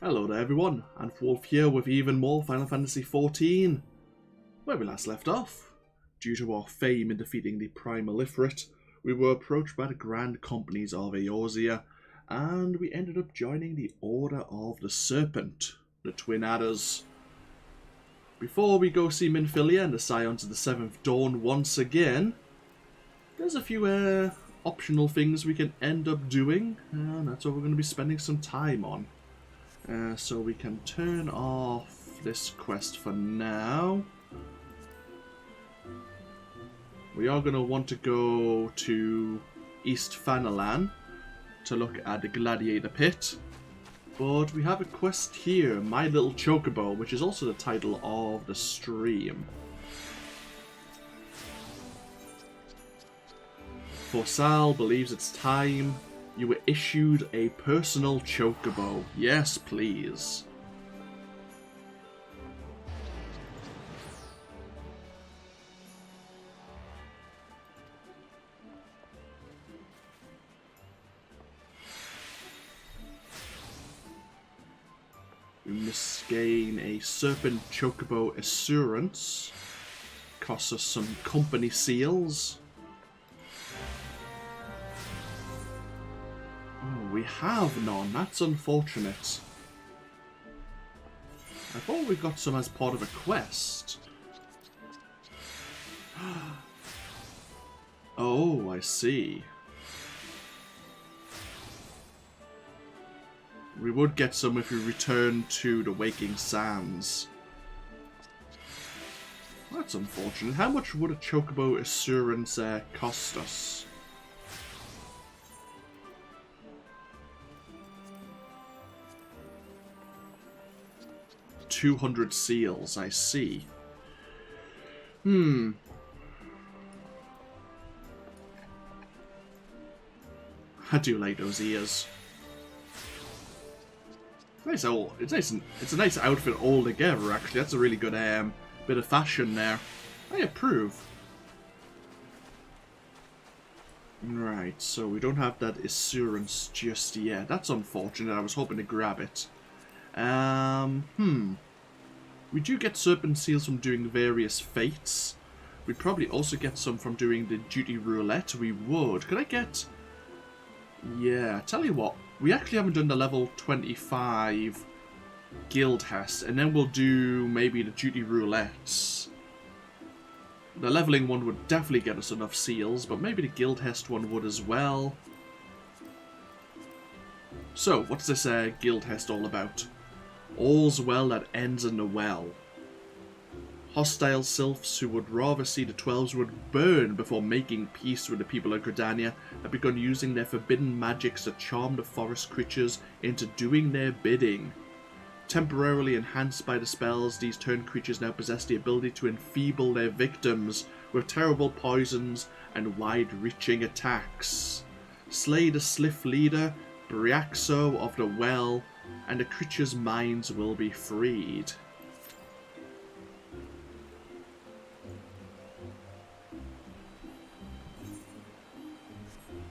Hello there everyone, AnthWolf here with even more Final Fantasy XIV. Where we last left off, due to our fame in defeating the Primal Ifrit, we were approached by the Grand Companies of Eorzea, and we ended up joining the Order of the Serpent, the Twin Adders. Before we go see Minfilia and the Scions of the Seventh Dawn once again, there's a few optional things we can end up doing, and that's what we're going to be spending some time on. So we can turn off this quest for now. We are going to want to go to East Fanalan to look at the Gladiator Pit. But we have a quest here, My Little Chocobo, which is also the title of the stream. Forsal believes it's time. You were issued a personal chocobo. Yes, please. We must gain a Serpent Chocobo Assurance. Costs us some company seals. We have none. That's unfortunate. I thought we got some as part of a quest. Oh, I see. We would get some if we return to the Waking Sands. That's unfortunate. How much would a Chocobo Assurance cost us? 200 seals, I see. I do like those ears. It's a nice outfit altogether, actually. That's a really good bit of fashion there. I approve. Right, so we don't have that assurance just yet. That's unfortunate. I was hoping to grab it. We do get serpent seals from doing various fates. We'd probably also get some from doing the duty roulette. We would. Could I get... Yeah, tell you what. We actually haven't done the level 25 guild test. And then we'll do maybe the duty roulettes. The leveling one would definitely get us enough seals. But maybe the guild test one would as well. So, what's this guild test all about? All's well that ends in the well. Hostile sylphs who would rather see the 12s would burn before making peace with the people of Gridania have begun using their forbidden magics to charm the forest creatures into doing their bidding. Temporarily enhanced by the spells, these turned creatures now possess the ability to enfeeble their victims with terrible poisons and wide-reaching attacks. Slay the Sliff leader, Briaxo of the Well, and the creatures' minds will be freed.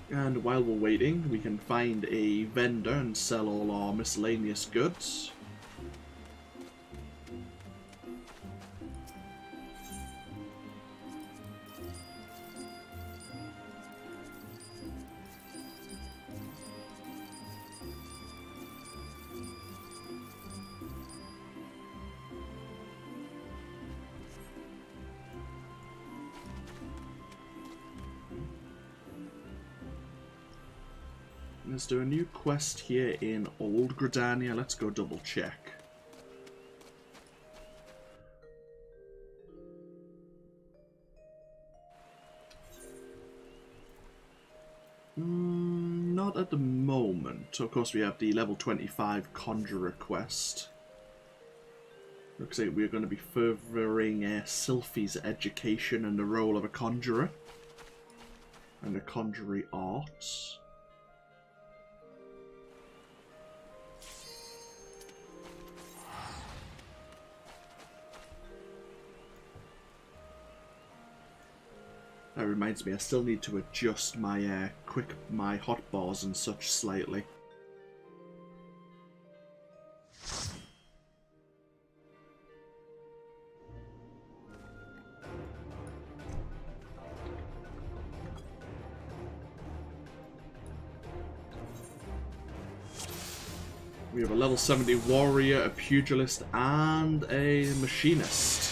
And while we're waiting, we can find a vendor and sell all our miscellaneous goods. Is there a new quest here in Old Gridania? Let's go double check. Not at the moment. Of course, we have the level 25 Conjurer quest. Looks like we're going to be furthering Sylphie's education and the role of a conjurer. And the conjury arts. That reminds me, I still need to adjust my my hotbars and such slightly. We have a level 70 warrior, a pugilist, and a machinist.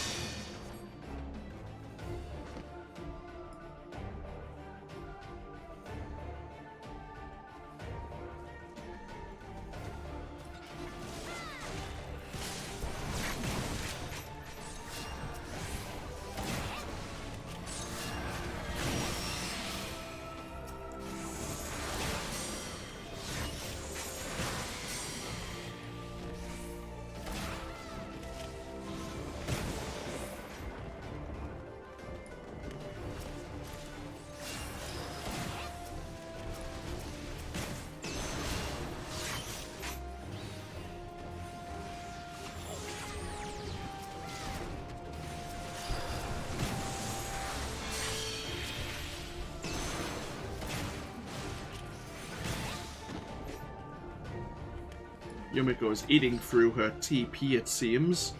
Yumiko is eating through her TP, it seems.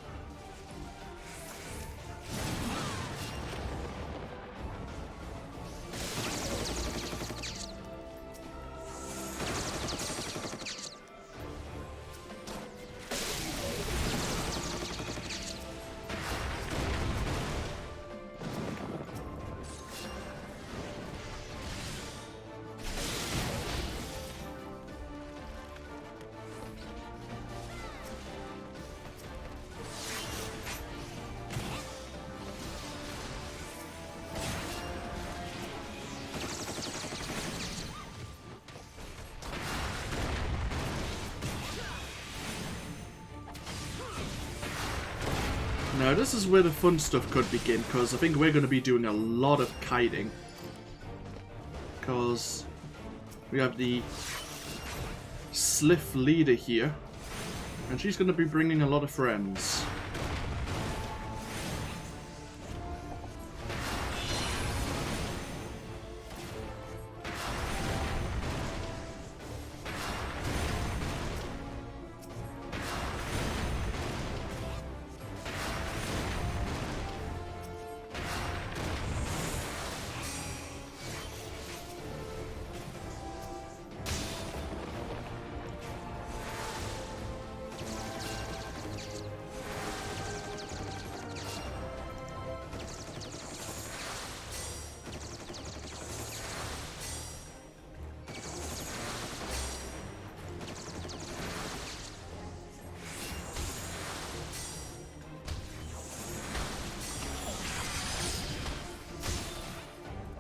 Now this is where the fun stuff could begin, because I think we're going to be doing a lot of kiting. Because we have the Sliff leader here, and she's going to be bringing a lot of friends.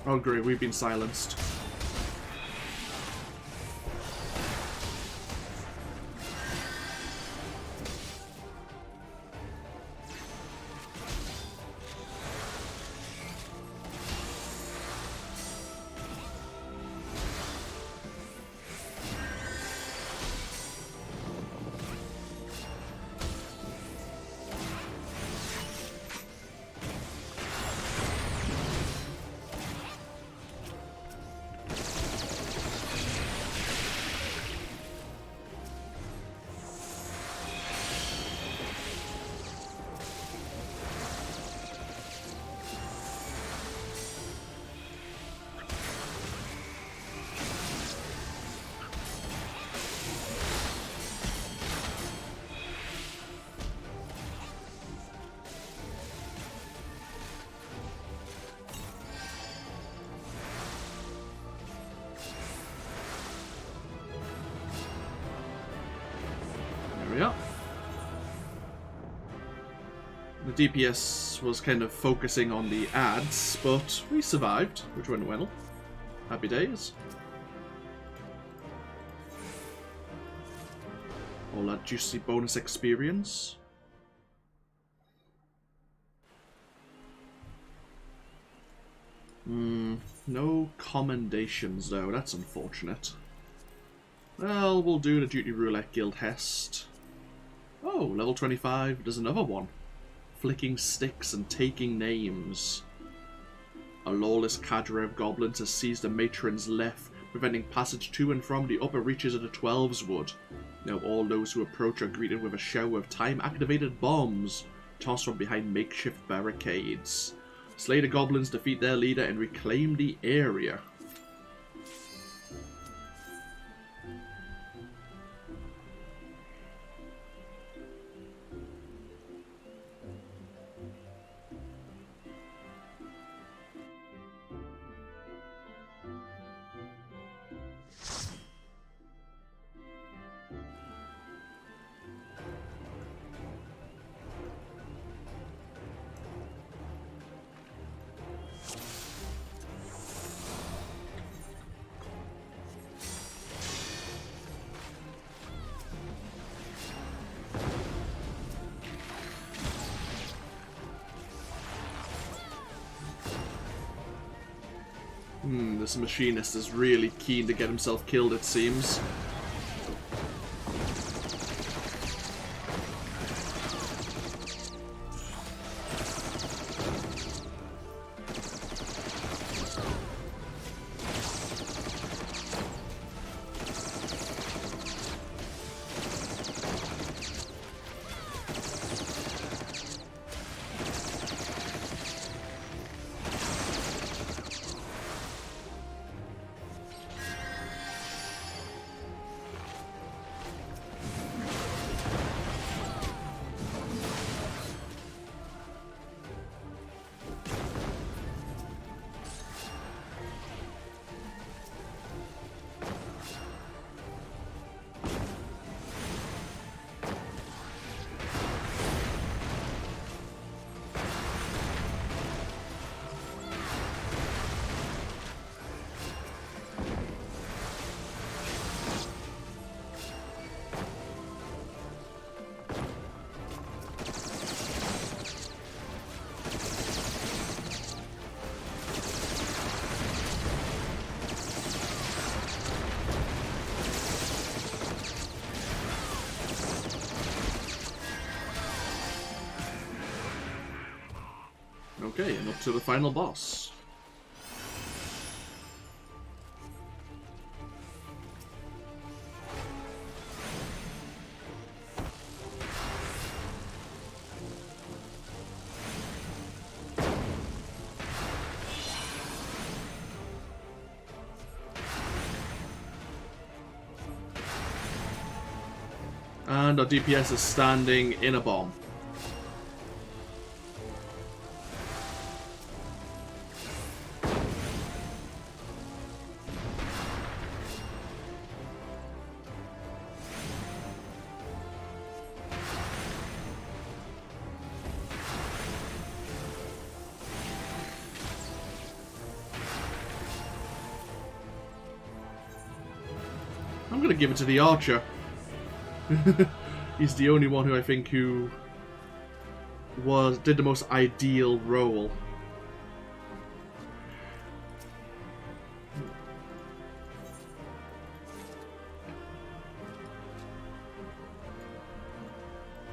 Oh great, we've been silenced. There we are. The DPS was kind of focusing on the ads, but we survived, which went well. Happy days. All that juicy bonus experience. No commendations though, that's unfortunate. Well, we'll do the Duty Roulette Guild Hest. Oh, level 25, there's another one. Flicking sticks and taking names. A lawless cadre of goblins has seized the matron's left, preventing passage to and from the upper reaches of the Twelveswood. Now all those who approach are greeted with a shower of time-activated bombs, tossed from behind makeshift barricades. Slay the goblins, defeat their leader, and reclaim the area. This machinist is really keen to get himself killed, it seems. Okay, and up to the final boss. And our DPS is standing in a bomb. I'm gonna give it to the archer. He's the only one who I think who did the most ideal role.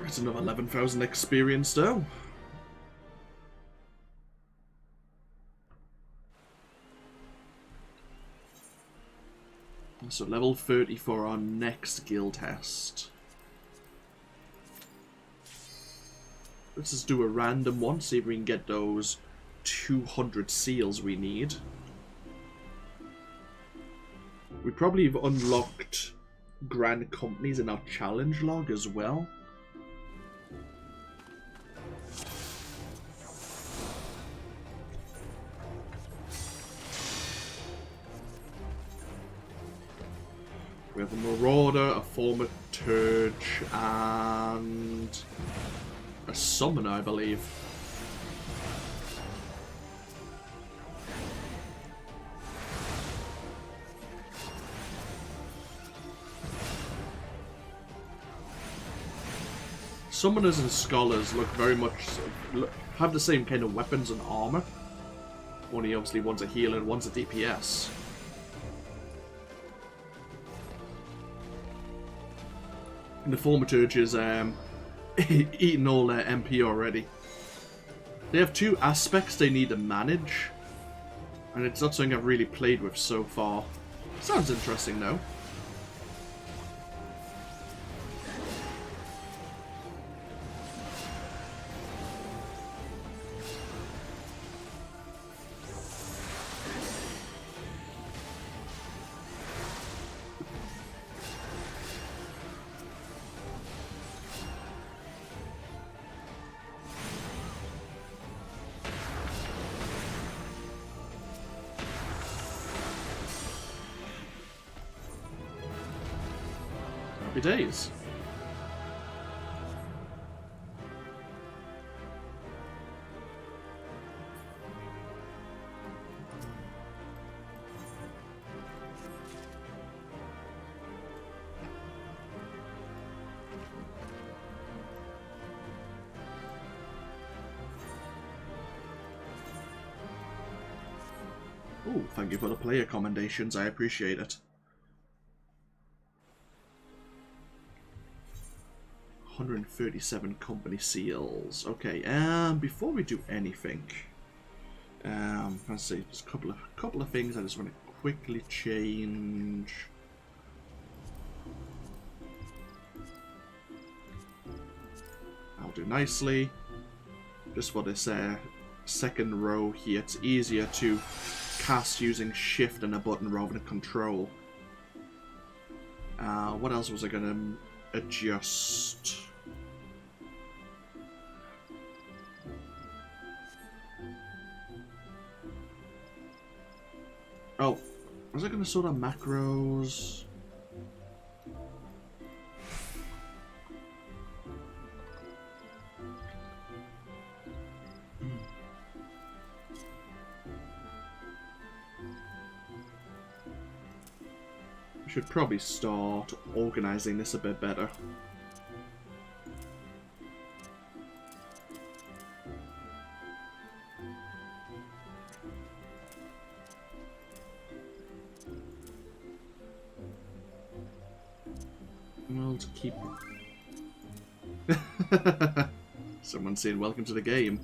That's another 11,000 experience though. So level 30 for our next guild test. Let's just do a random one, see if we can get those 200 seals we need. We probably have unlocked grand companies in our challenge log as well. We have a Marauder, a Thaumaturge, and a Summoner, I believe. Summoners and Scholars look very much have the same kind of weapons and armor. Only obviously one's a healer and one's a DPS. And the Thaumaturge is eating all their MP already. They have two aspects they need to manage, and it's not something I've really played with so far. Sounds interesting though. Happy days. Oh, thank you for the player commendations. I appreciate it. 137 company seals. Okay, before we do anything, let's see, just a couple of things I just want to quickly change. I'll do nicely. Just for this second row here, it's easier to cast using shift and a button rather than control. What else was I going to adjust? Oh, was I going to sort out macros? Should probably start organizing this a bit better. Well, to keep... Someone saying welcome to the game.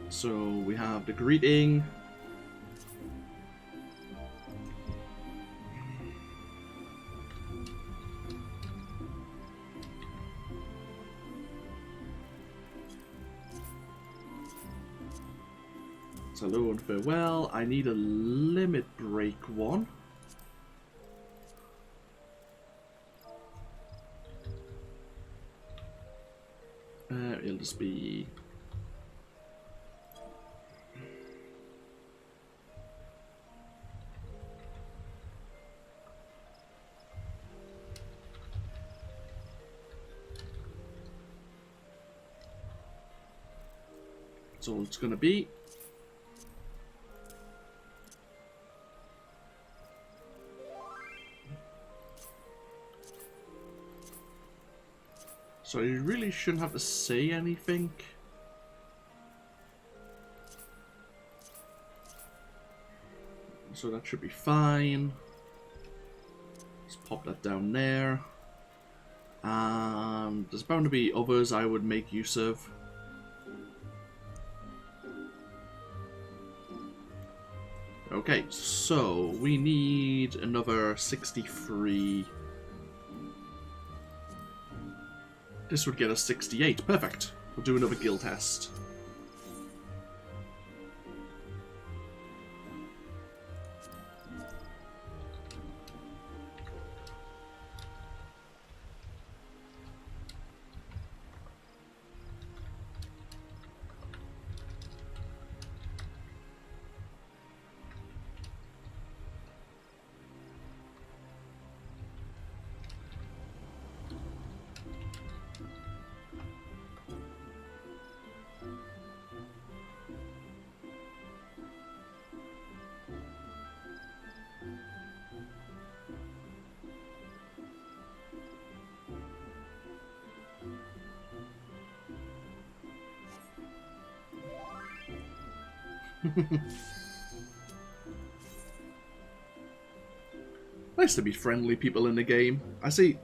So we have the greeting. Hello and farewell. I need a limit break one. It'll just be... That's all it's going to be. So you really shouldn't have to say anything. So that should be fine. Let's pop that down there. There's bound to be others I would make use of. Okay, so we need another 63. This would get us 68. Perfect. We'll do another guild test. Nice to be friendly people in the game. I think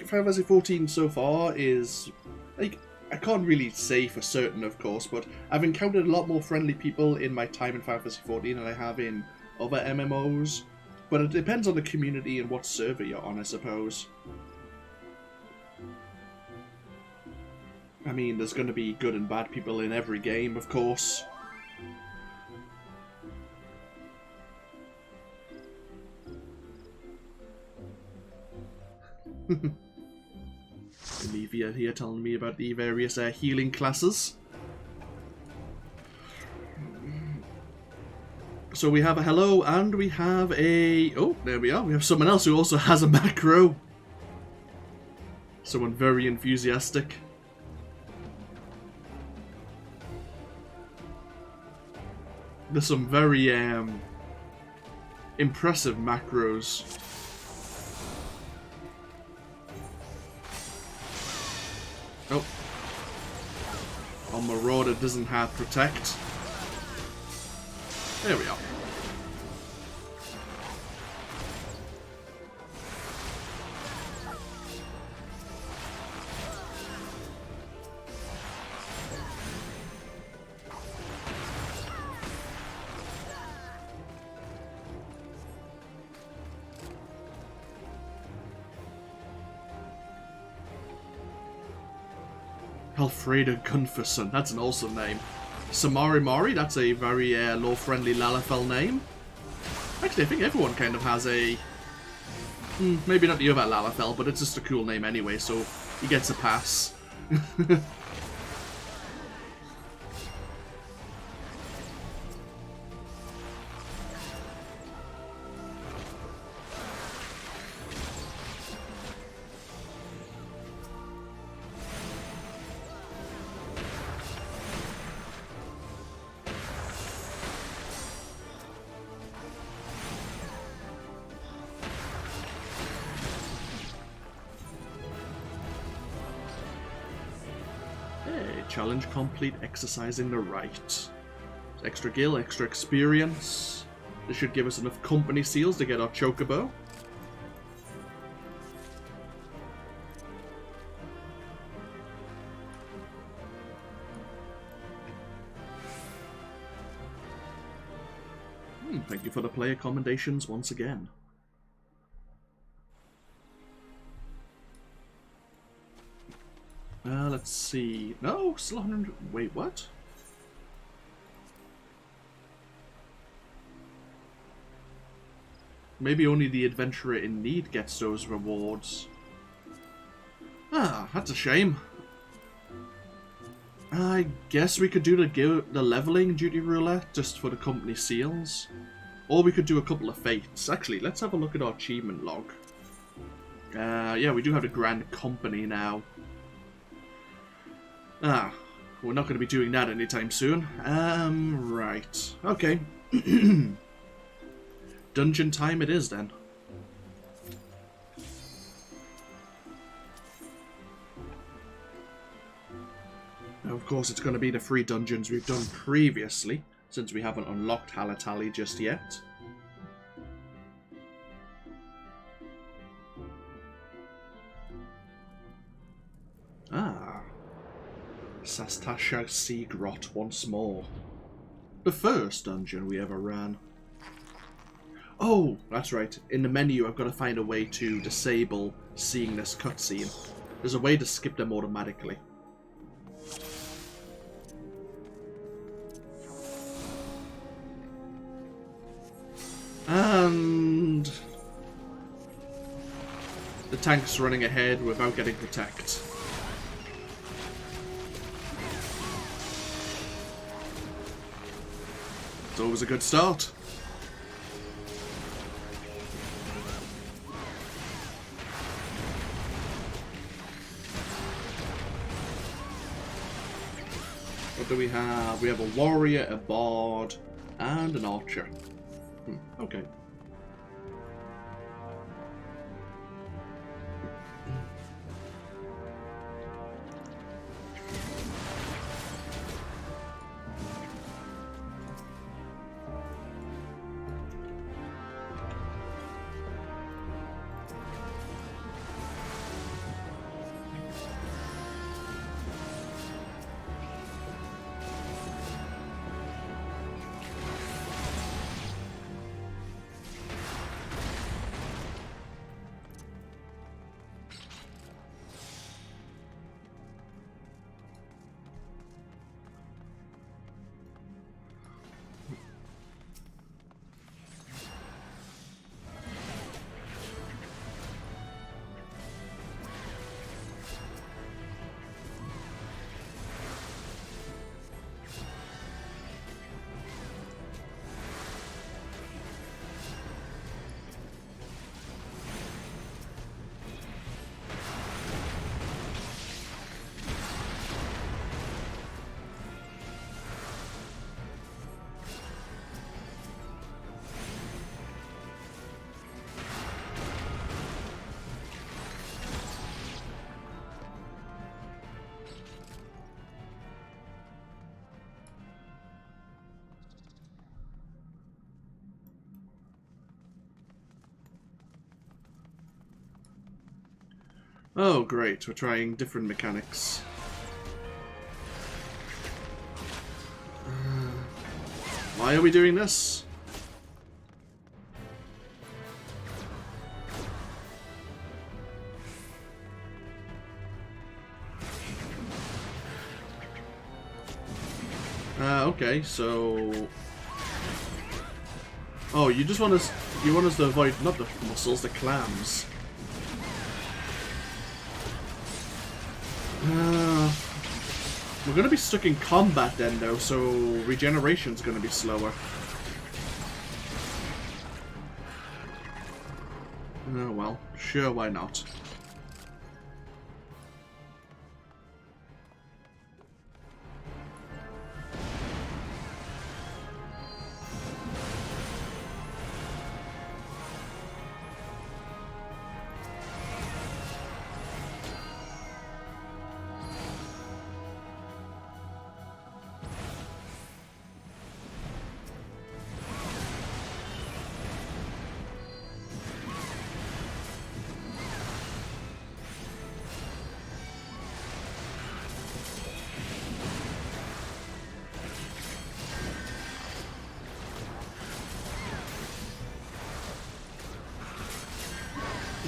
Final Fantasy XIV so far is, like, I can't really say for certain, of course, but I've encountered a lot more friendly people in my time in Final Fantasy XIV than I have in other MMOs. But it depends on the community and what server you're on, I suppose. I mean, there's going to be good and bad people in every game, of course. Olivia here telling me about the various healing classes. So we have a hello and we have a... Oh, there we are. We have someone else who also has a macro. Someone very enthusiastic. There's some very impressive macros. Oh. Our Marauder doesn't have Protect. There we are. Alfreda Gunferson, that's an awesome name. Samari Mori, that's a very law-friendly Lalafell name. Actually, I think everyone kind of has a... maybe not the other Lalafell, but it's just a cool name anyway, so he gets a pass. Challenge complete, exercising the right. Extra gil, extra experience. This should give us enough company seals to get our Chocobo. Thank you for the player commendations once again. Let's see. No, still 100. Wait, what? Maybe only the adventurer in need gets those rewards. Ah, that's a shame. I guess we could do the leveling duty roulette just for the company seals. Or we could do a couple of fates. Actually, let's have a look at our achievement log. Yeah, we do have the Grand Company now. Ah, we're not going to be doing that anytime soon. Right. Okay. Dungeon time it is then. Now, of course, it's going to be the 3 dungeons we've done previously, since we haven't unlocked Halatali just yet. Ah. Sastasha Sea Grot once more. The first dungeon we ever ran. Oh, that's right. In the menu, I've got to find a way to disable seeing this cutscene. There's a way to skip them automatically. And the tank's running ahead without getting Protect. It's always a good start. What do we have? We have a warrior, a bard, and an archer. Okay. Oh, great. We're trying different mechanics. Why are we doing this? Okay, so... Oh, you just want us... You want us to avoid... Not the mussels, the clams. We're gonna be stuck in combat then, though, so regeneration's gonna be slower. Oh, well. Sure, why not?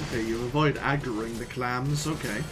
Okay, you avoid aggroing the clams, okay.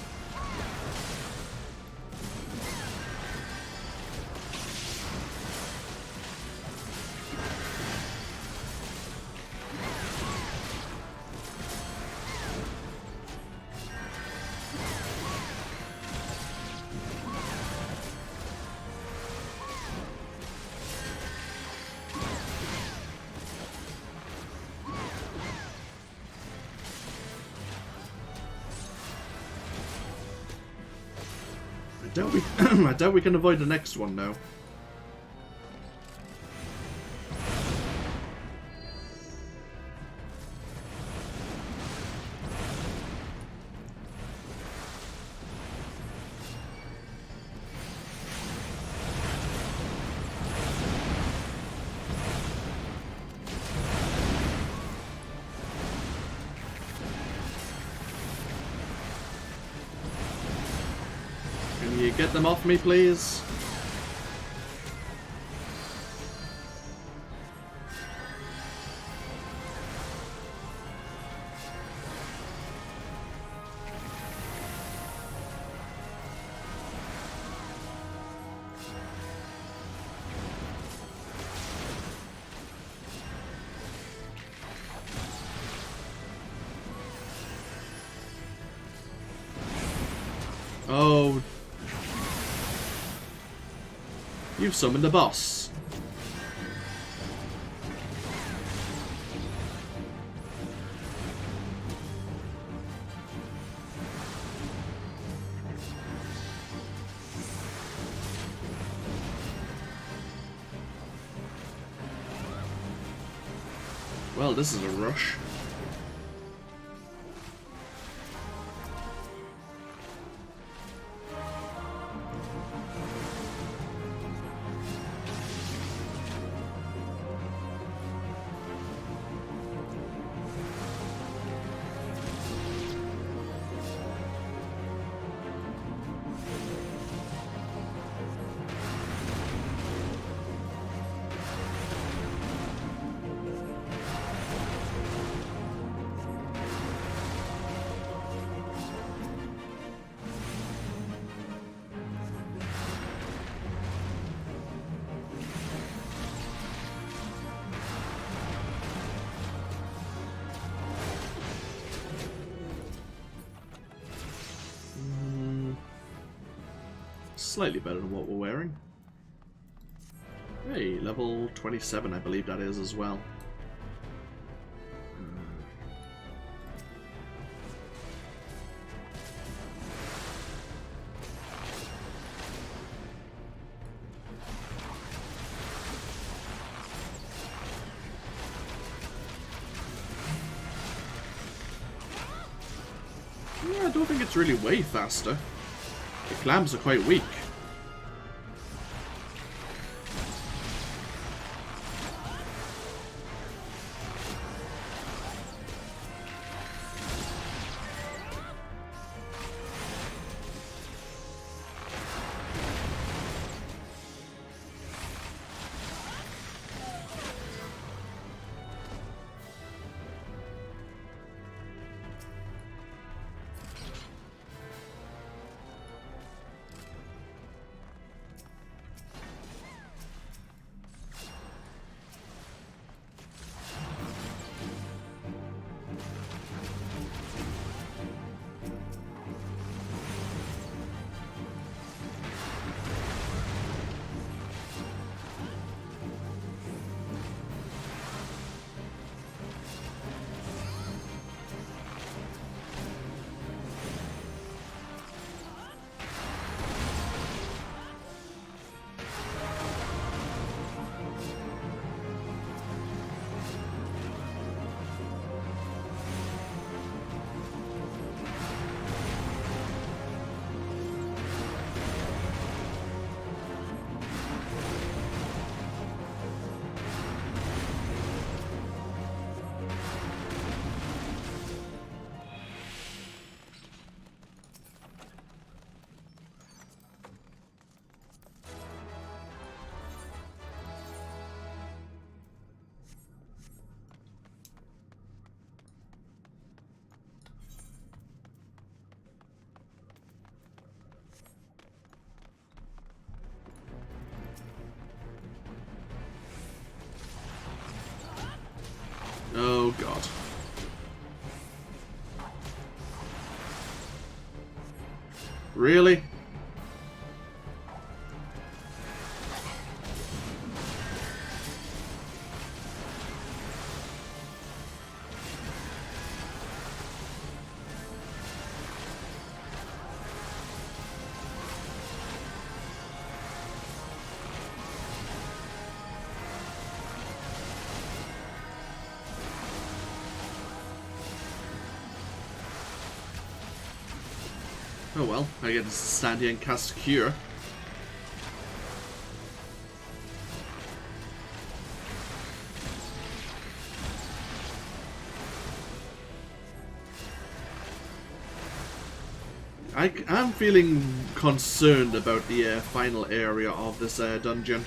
I doubt we can avoid the next one now. Can you get them off me, please? Oh. You've summoned the boss. Well, this is a rush. Slightly better than what we're wearing. Hey, level 27 I believe that is as well. Yeah, I don't think it's really way faster. The clams are quite weak. Oh god. Really? Oh well, I get to stand here and cast Cure. I'm feeling concerned about the final area of this dungeon.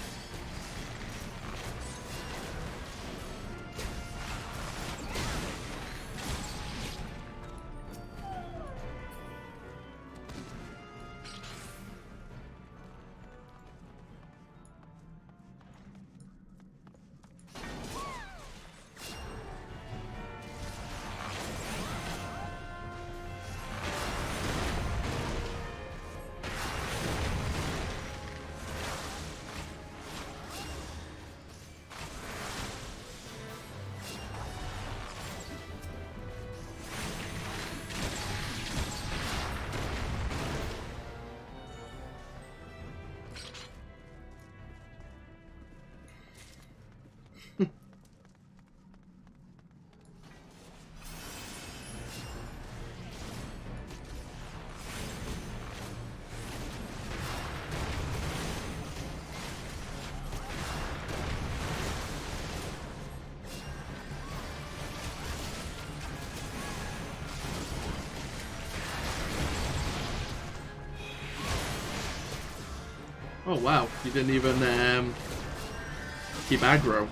Oh wow, you didn't even keep aggro.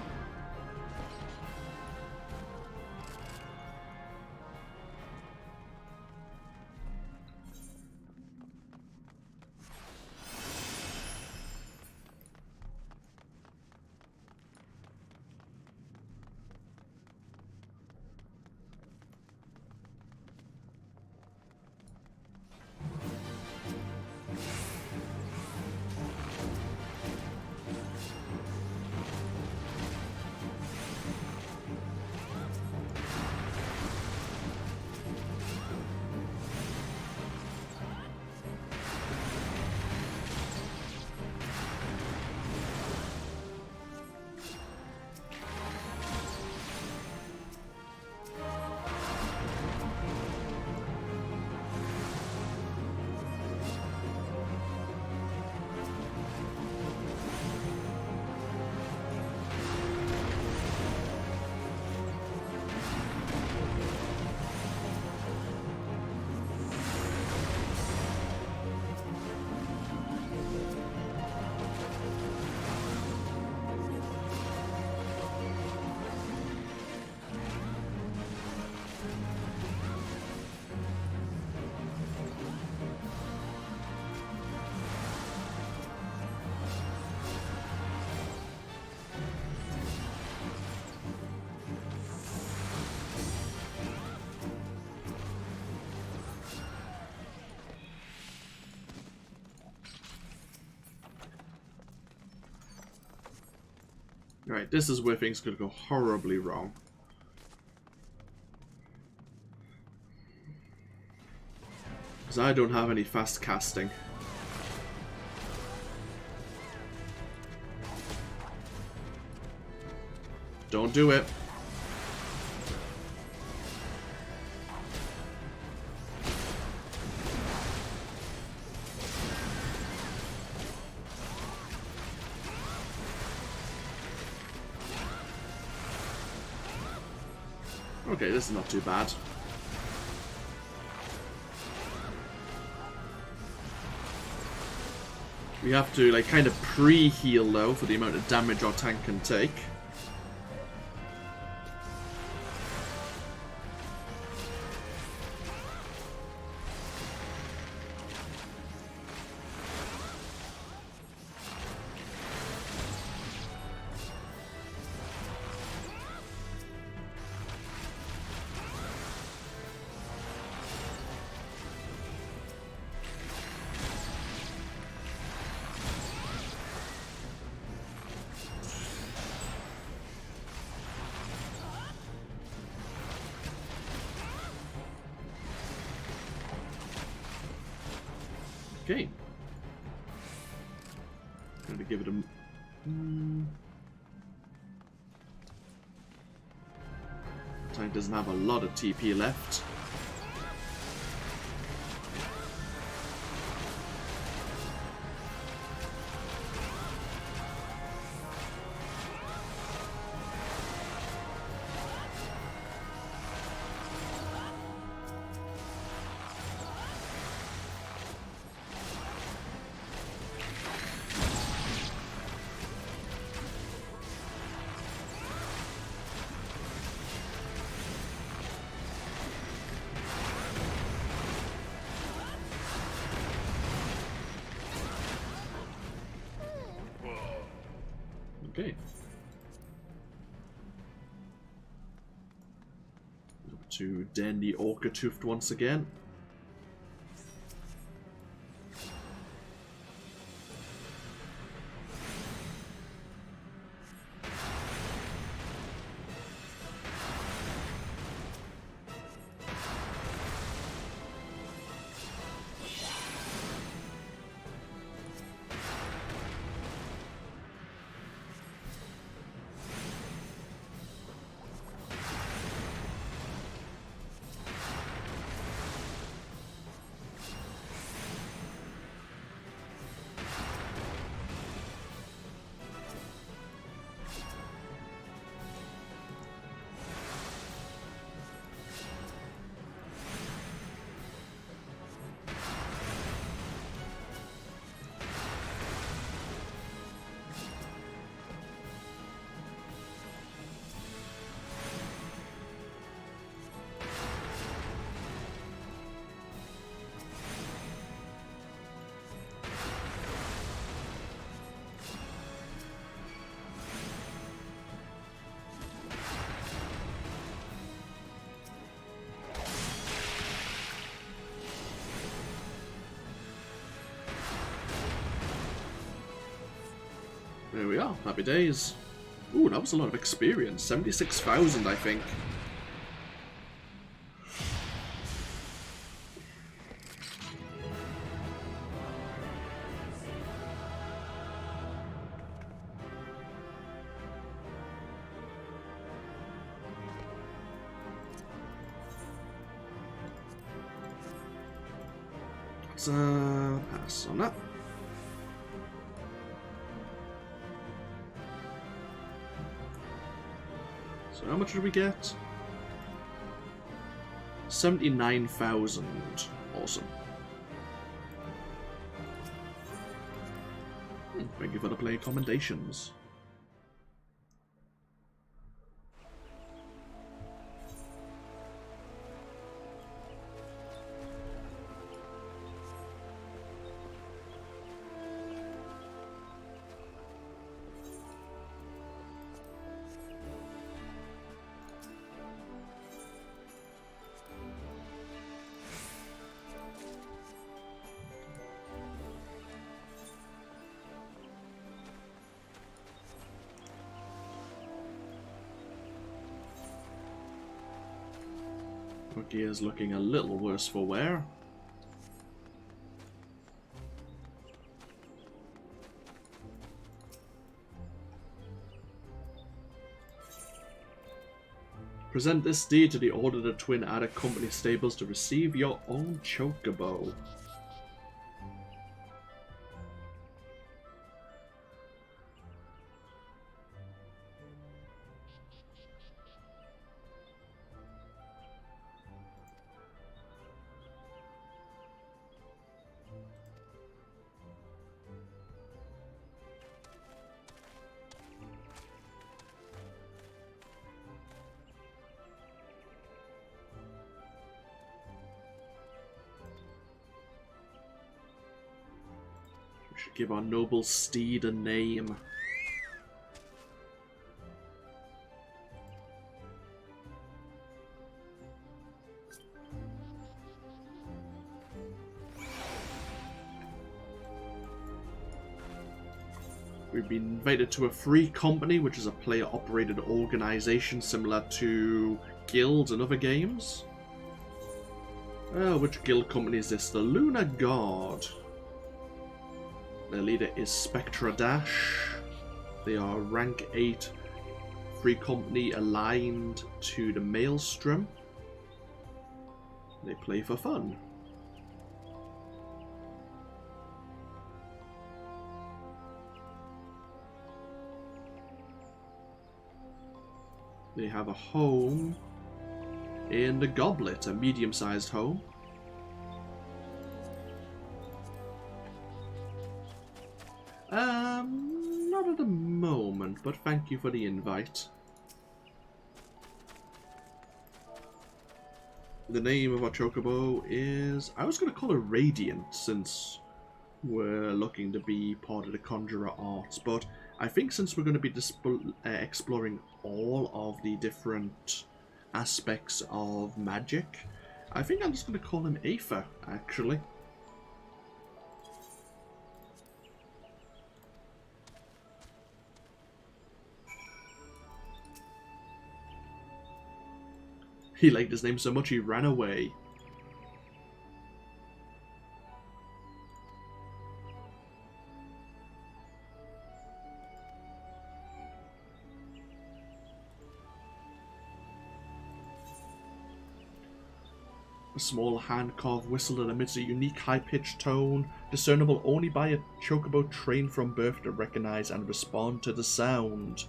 Right, this is where things could go horribly wrong. Because I don't have any fast casting. Don't do it. Okay, this is not too bad. We have to like kind of pre-heal though for the amount of damage our tank can take. Okay. Going to give it a... Tank doesn't have a lot of TP left. Okay. Up to Den the Orca-Toothed once again. There we are, happy days. Ooh, that was a lot of experience. 76,000, I think. Let's pass on that. So how much did we get? 79,000. Awesome. Thank you for the play commendations. Our gear's looking a little worse for wear. Present this deed to the Ordered Twin Adder Company stables to receive your own Chocobo. Should give our noble steed a name. We've been invited to a free company, which is a player-operated organization similar to guilds and other games. Which guild company is this? The Lunar Guard. Their leader is Spectra Dash. They are rank 8 Free Company aligned to the Maelstrom. They play for fun. They have a home in the Goblet, a medium-sized home. Not at the moment, but thank you for the invite. The name of our Chocobo is... I was going to call her Radiant, since we're looking to be part of the Conjurer Arts, but I think since we're going to be exploring all of the different aspects of magic, I think I'm just going to call him Aether, actually. He liked his name so much he ran away. A small hand-carved whistle that emits a unique high-pitched tone, discernible only by a Chocobo trained from birth to recognize and respond to the sound.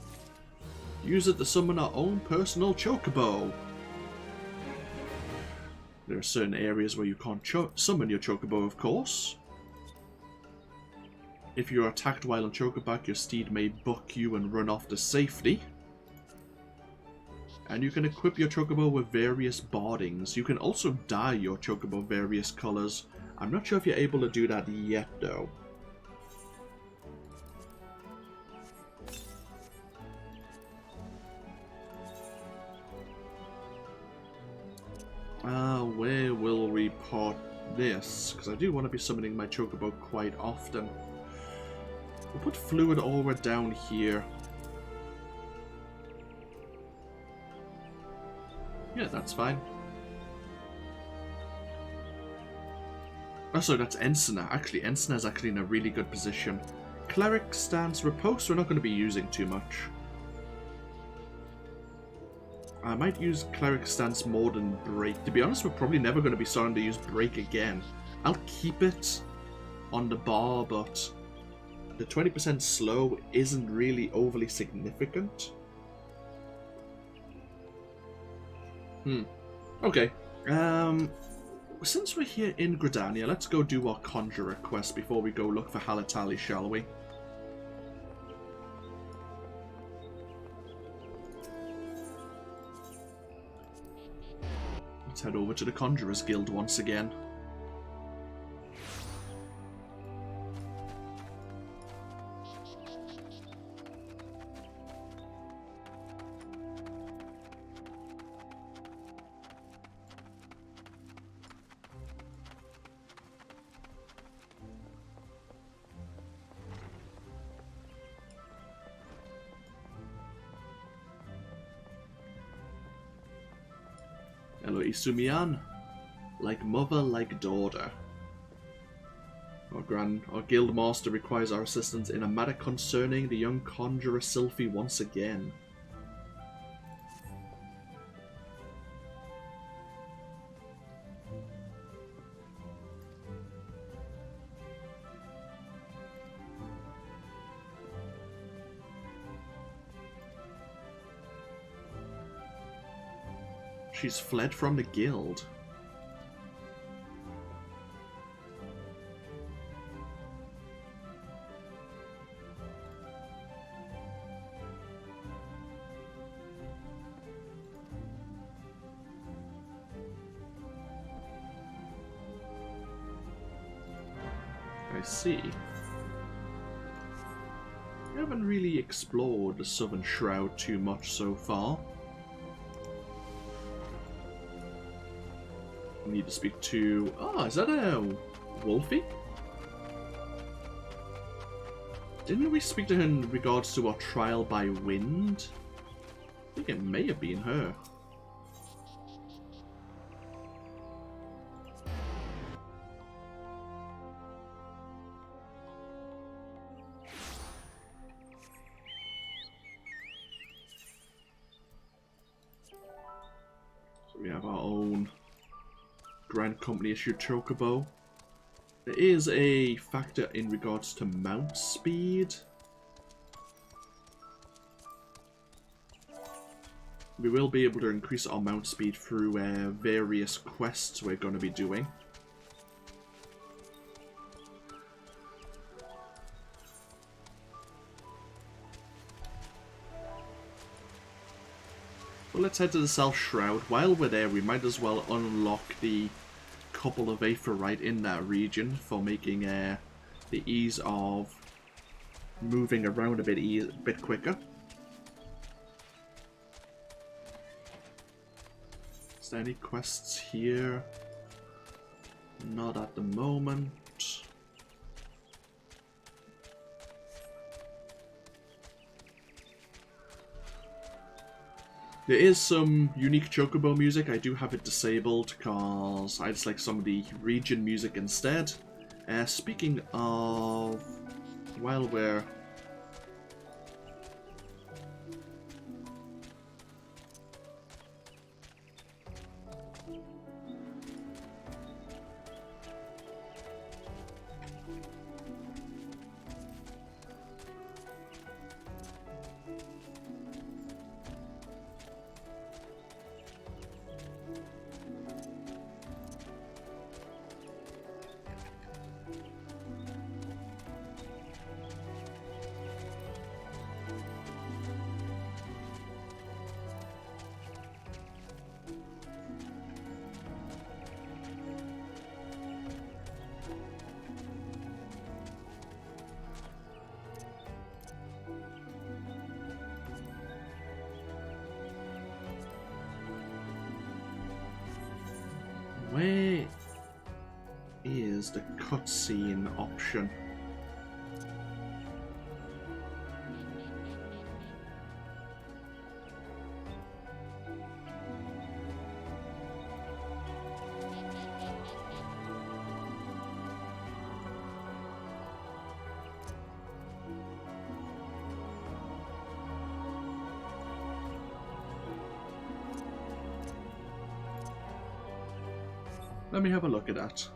Use it to summon our own personal Chocobo. There are certain areas where you can't summon your Chocobo, of course. If you are attacked while on Chocoback, your steed may buck you and run off to safety. And you can equip your Chocobo with various bardings. You can also dye your Chocobo various colours. I'm not sure if you're able to do that yet, though. Where will we put this? Because I do want to be summoning my Chocobo quite often. We'll put Fluid Aura down here. Yeah, that's fine. Oh, sorry, that's Ensigner. Actually, Ensigner is actually in a really good position. Cleric Stance Riposte, we're not going to be using too much. I might use Cleric Stance more than Break. To be honest, we're probably never going to be starting to use Break again. I'll keep it on the bar, but the 20% slow isn't really overly significant. Okay. Since we're here in Gridania, let's go do our Conjurer quest before we go look for Halatali, shall we? Let's head over to the Conjurer's Guild once again. Hello, Isumian. Like mother, like daughter. Our guild master requires our assistance in a matter concerning the young conjurer Sylphie once again. She's fled from the guild. I see. I haven't really explored the Southern Shroud too much so far. Need to speak to... Oh, is that a Wolfie? Didn't we speak to her in regards to our trial by wind? I think it may have been her. We have our own Grand Company issued Chocobo. There is a factor in regards to mount speed. We will be able to increase our mount speed through various quests we're going to be doing. Well, let's head to the South Shroud. While we're there, we might as well unlock the couple of Aephorite in that region for making the ease of moving around a bit quicker. Is there any quests here? Not at the moment. There is some unique Chocobo music. I do have it disabled because I just like some of the region music instead. Speaking of, while we're... Where is the cutscene option? Let me have a look at that.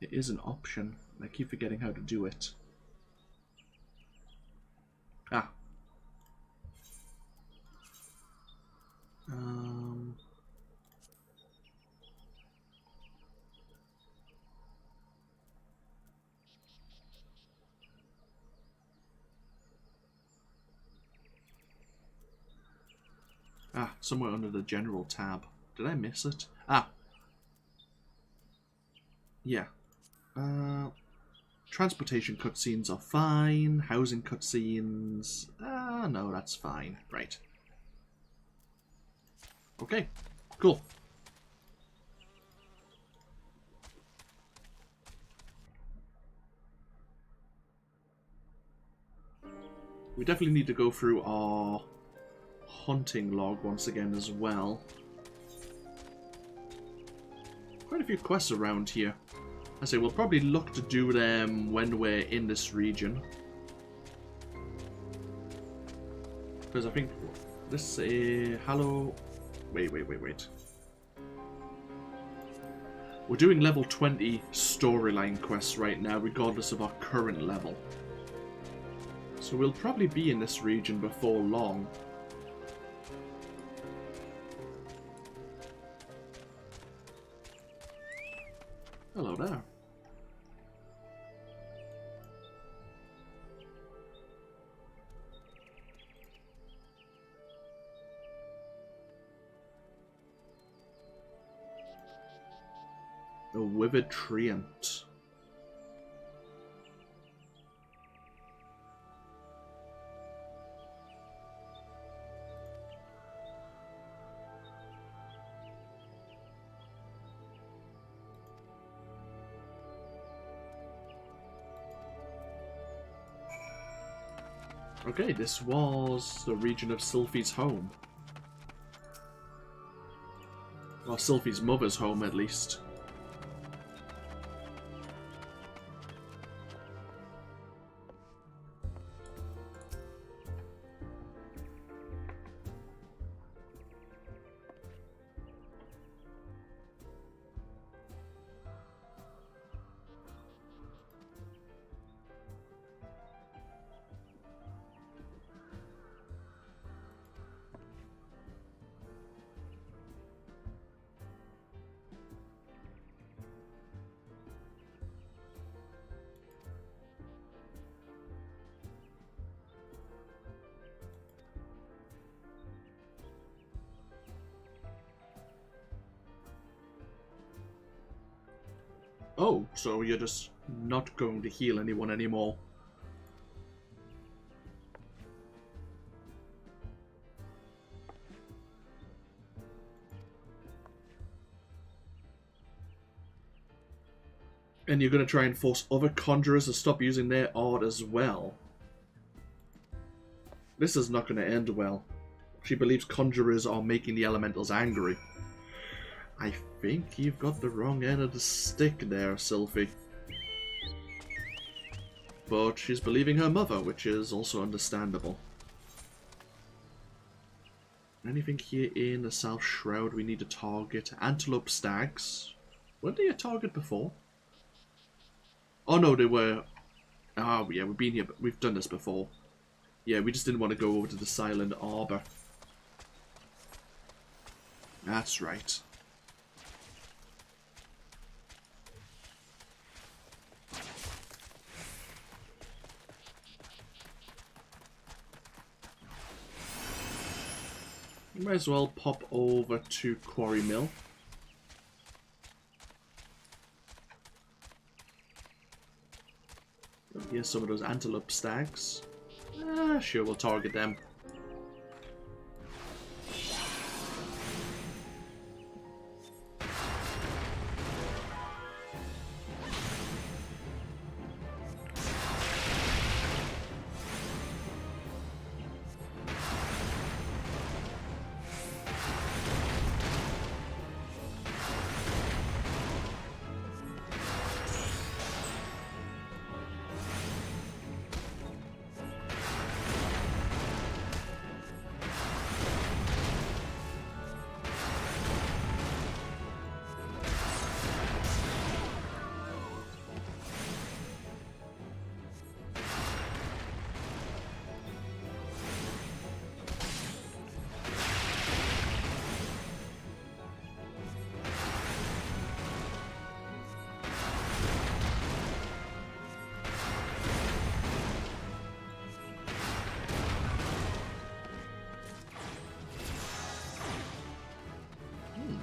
It is an option. I keep forgetting how to do it. Ah. Somewhere under the general tab. Did I miss it? Ah. Yeah. Transportation cutscenes are fine. Housing cutscenes... no, that's fine. Right. Okay. Cool. We definitely need to go through our hunting log once again as well. Quite a few quests around here. I say we'll probably look to do them when we're in this region. Because I think this is... Wait. We're doing level 20 storyline quests right now, regardless of our current level. So we'll probably be in this region before long. Hello there. A withered treant. Okay, this was the region of Sylphie's home. Well, Sylphie's mother's home, at least. Oh, so you're just not going to heal anyone anymore. And you're going to try and force other conjurers to stop using their art as well. This is not going to end well. She believes conjurers are making the elementals angry. I think you've got the wrong end of the stick there, Sylphie. But she's believing her mother, which is also understandable. Anything here in the South Shroud we need to target? Antelope stags. Weren't they a target before? Oh no, they were... Oh yeah, we've been here, but we've done this before. Yeah, we just didn't want to go over to the Silent Arbor. That's right. You might as well pop over to Quarry Mill. Here's some of those antelope stags. Sure, we'll target them.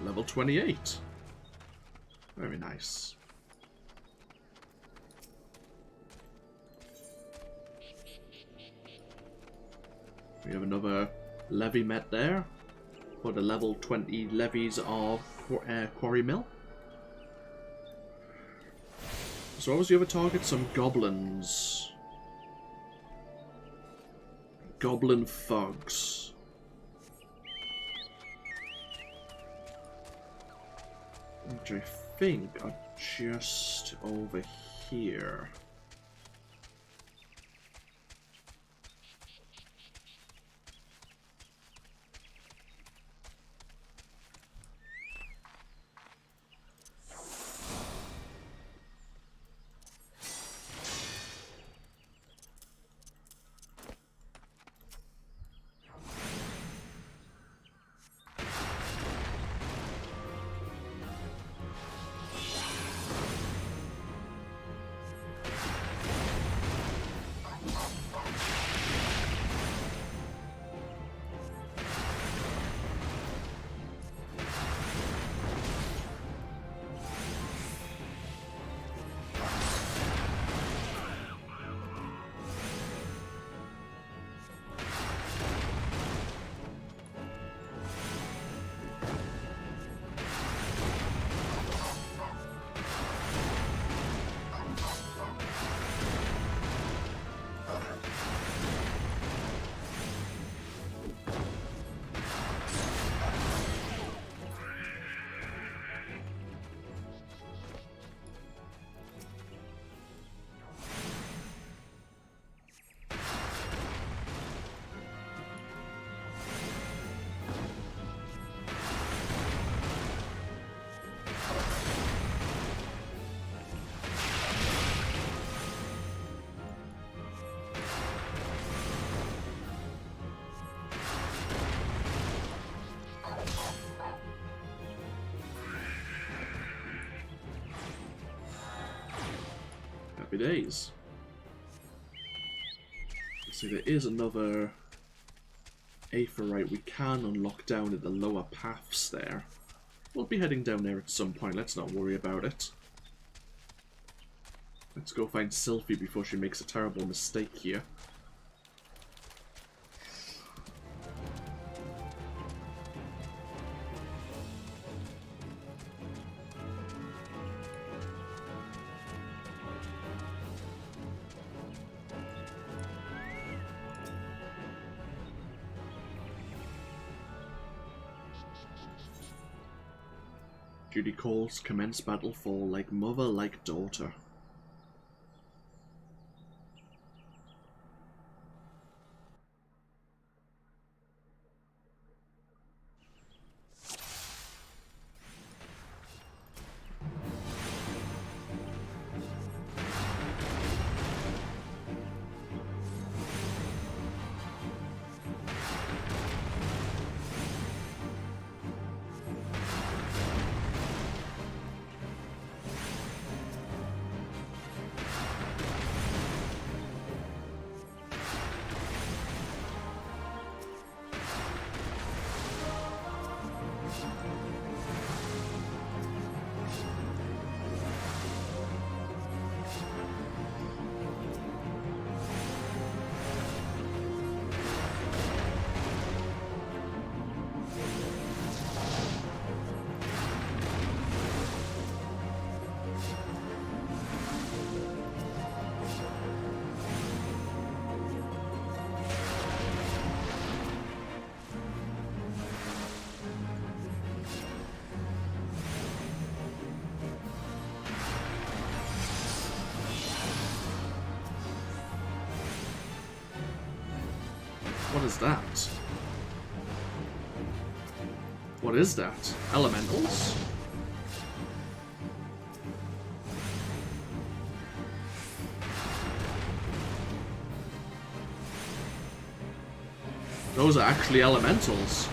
Level 28. Very nice. We have another levy met there for the level 20 levies of Quarry Mill. So what was the other target? Some goblins. Goblin thugs. Which I think are just over here. Happy days. See, there is another Aetheryte we can unlock down at the lower paths there. We'll be heading down there at some point, let's not worry about it. Let's go find Sylphie before she makes a terrible mistake here. Judy calls, commence battle fall like mother, like daughter. What is that? What is that? Elementals? Those are actually elementals.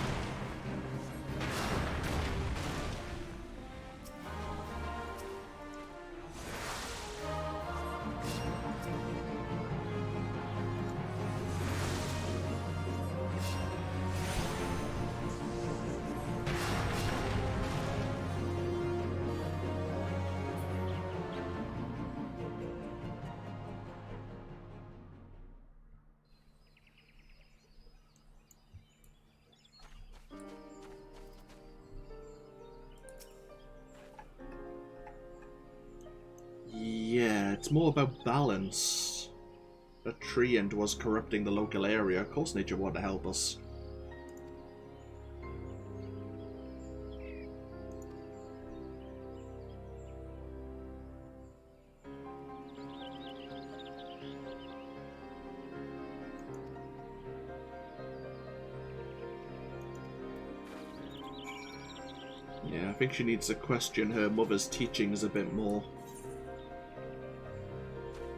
Yeah, it's more about balance. That tree end was corrupting the local area. Of course nature wanted to help us. Yeah, I think she needs to question her mother's teachings a bit more.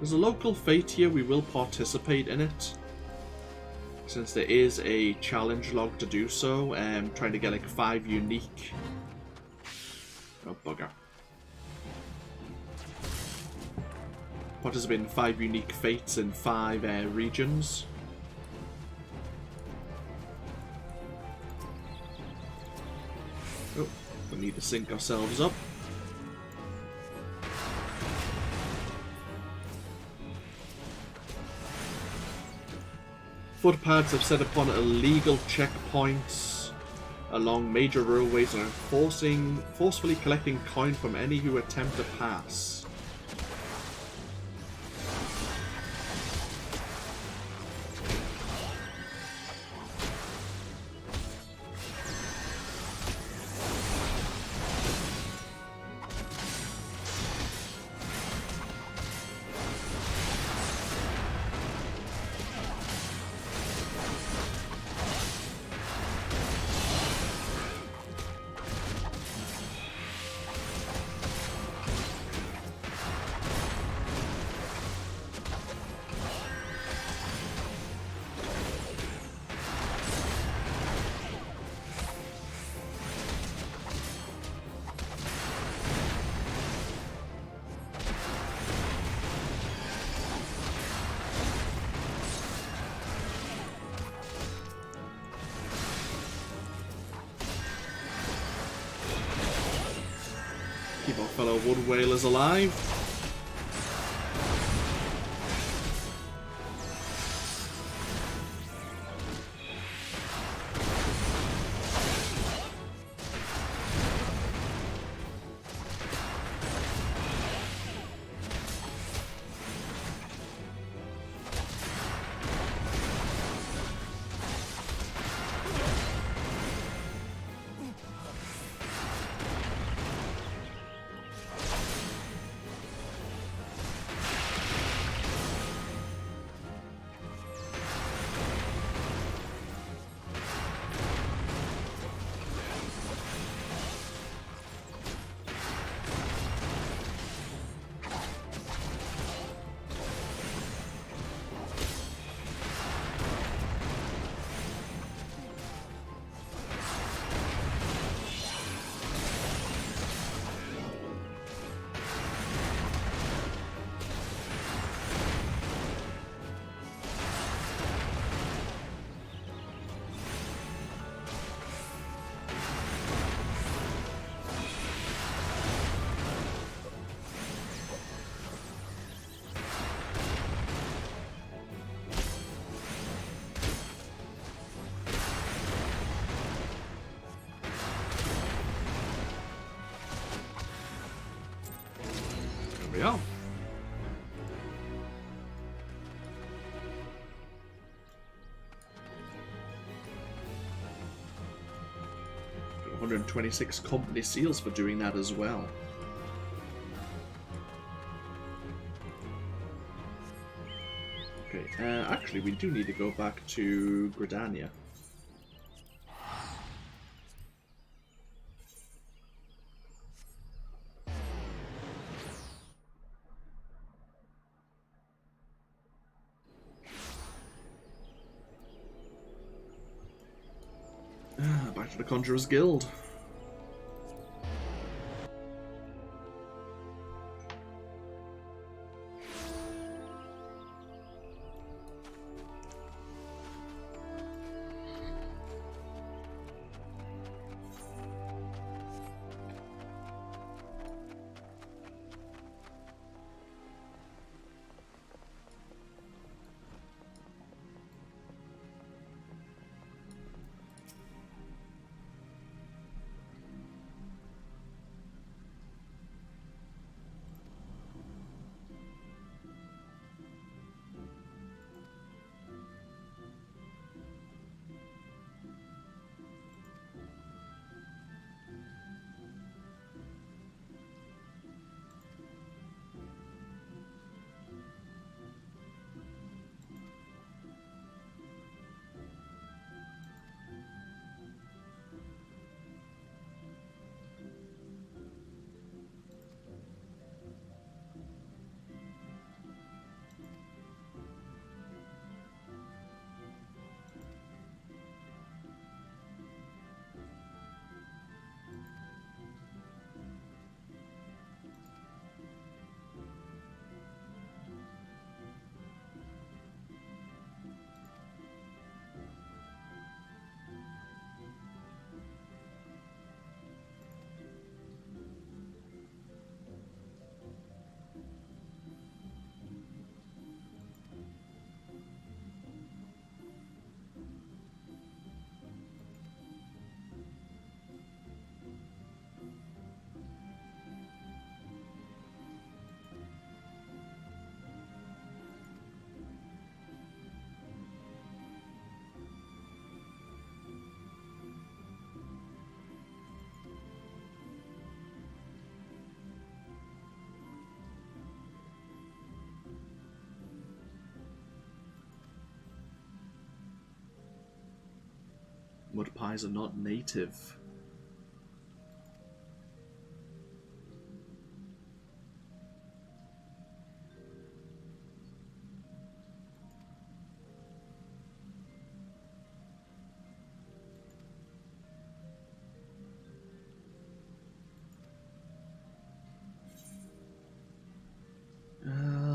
There's a local fate here, we will participate in it. Since there is a challenge log to do so, trying to get like 5 unique... Oh, bugger. Participate in 5 unique fates in 5 regions. Oh, we need to sync ourselves up. Footpads have set upon illegal checkpoints along major roadways and are forcefully collecting coin from any who attempt to pass. Keep our fellow wood whalers alive. we are. Got 126 company seals for doing that as well. Okay, actually we do need to go back to Gridania. Back to the Conjurer's Guild. Mud pies are not native.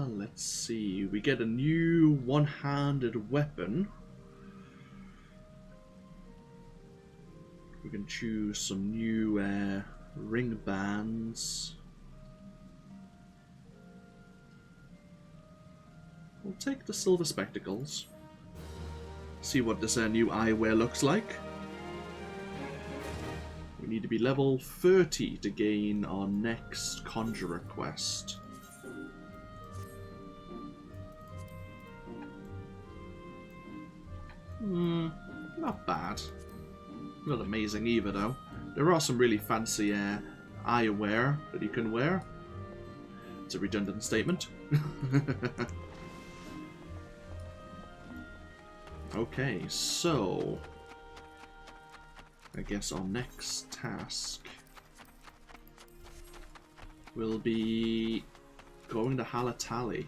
Let's see. We get a new one-handed weapon. We can choose some new ring bands. We'll take the silver spectacles. See what this new eyewear looks like. We need to be level 30 to gain our next Conjurer quest. Not bad. Not amazing either, though. There are some really fancy eyewear that you can wear. It's a redundant statement. Okay, so I guess our next task will be going to Halatali.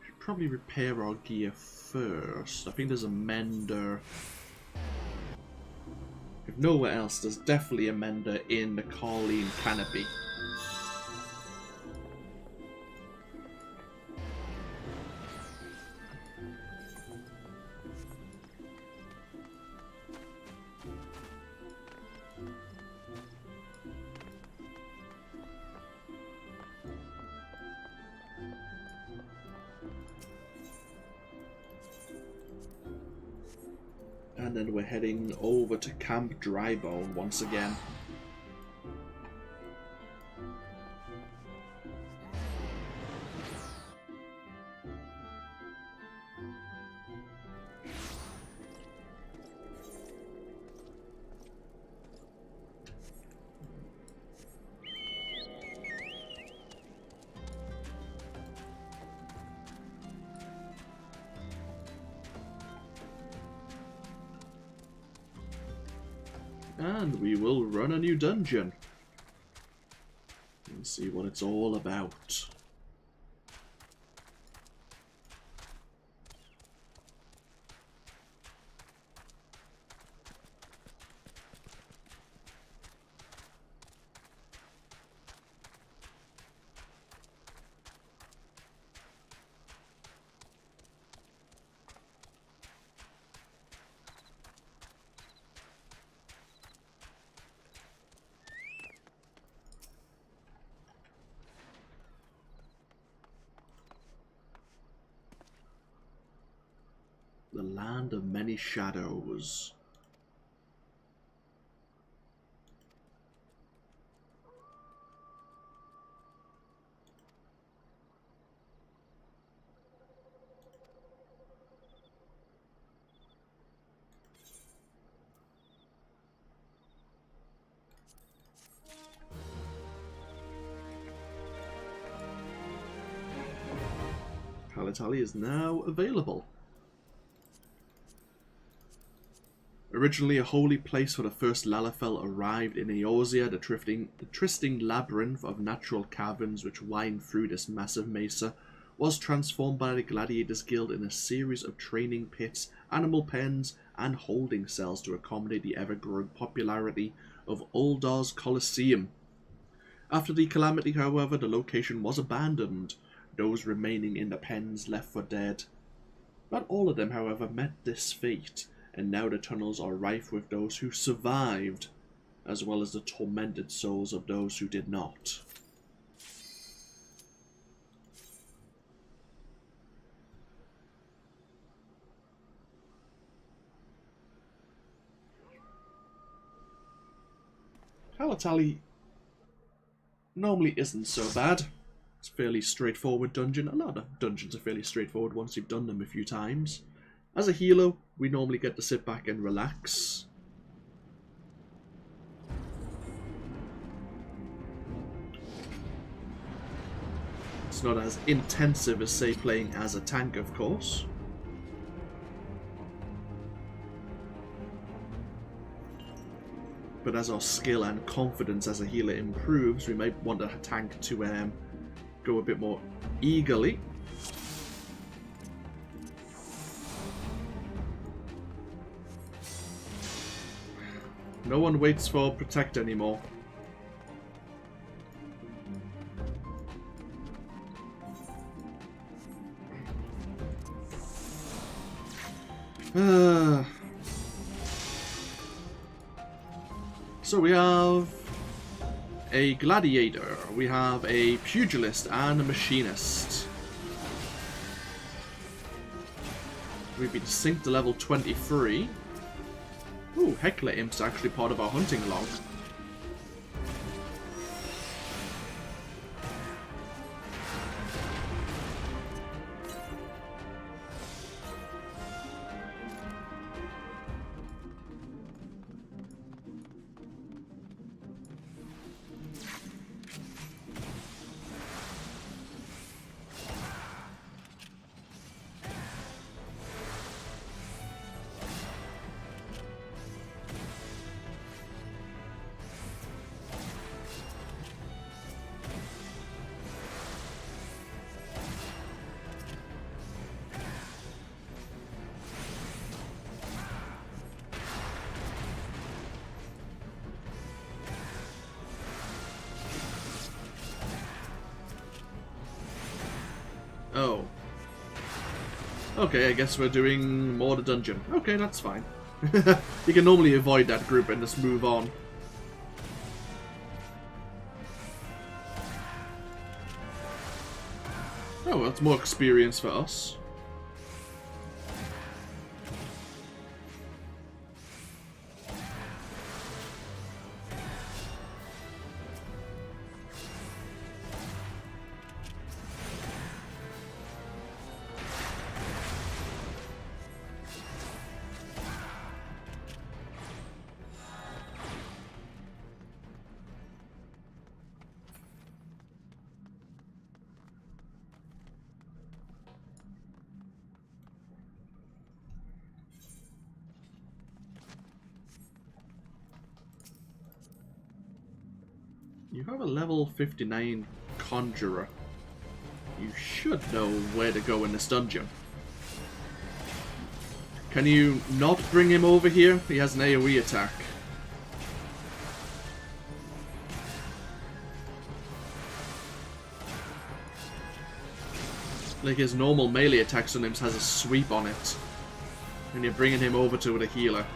Should probably repair our gear first. I think there's a mender. If nowhere else, there's definitely a mender in the Colleen Canopy. And then we're heading over to Camp Drybone once again. And we will run a new dungeon. And see what it's all about. The land of many shadows. Halatali is now available. Originally a holy place for the first Lalafell arrived in Eorzea, the trysting labyrinth of natural caverns which wind through this massive mesa was transformed by the Gladiators Guild in a series of training pits, animal pens, and holding cells to accommodate the ever-growing popularity of Uldar's Colosseum. After the calamity, however, the location was abandoned, those remaining in the pens left for dead. Not all of them, however, met this fate, and now the tunnels are rife with those who survived, as well as the tormented souls of those who did not. Halatali normally isn't so bad. It's a fairly straightforward dungeon. A lot of dungeons are fairly straightforward once you've done them a few times. As a healer, we normally get to sit back and relax. It's not as intensive as, say, playing as a tank, of course. But as our skill and confidence as a healer improves, we might want a tank to go a bit more eagerly. No one waits for Protect anymore. So we have a gladiator, we have a pugilist, and a machinist. We've been synced to level 23. Ooh, Heckler Imp's actually part of our hunting log. Oh. Okay, I guess we're doing more the dungeon. Okay, that's fine. You can normally avoid that group and just move on. Oh, well, that's more experience for us. You have a level 59 Conjurer. You should know where to go in this dungeon. Can you not bring him over here? He has an AoE attack. Like his normal melee attack sometimes has a sweep on it. And you're bringing him over to the healer.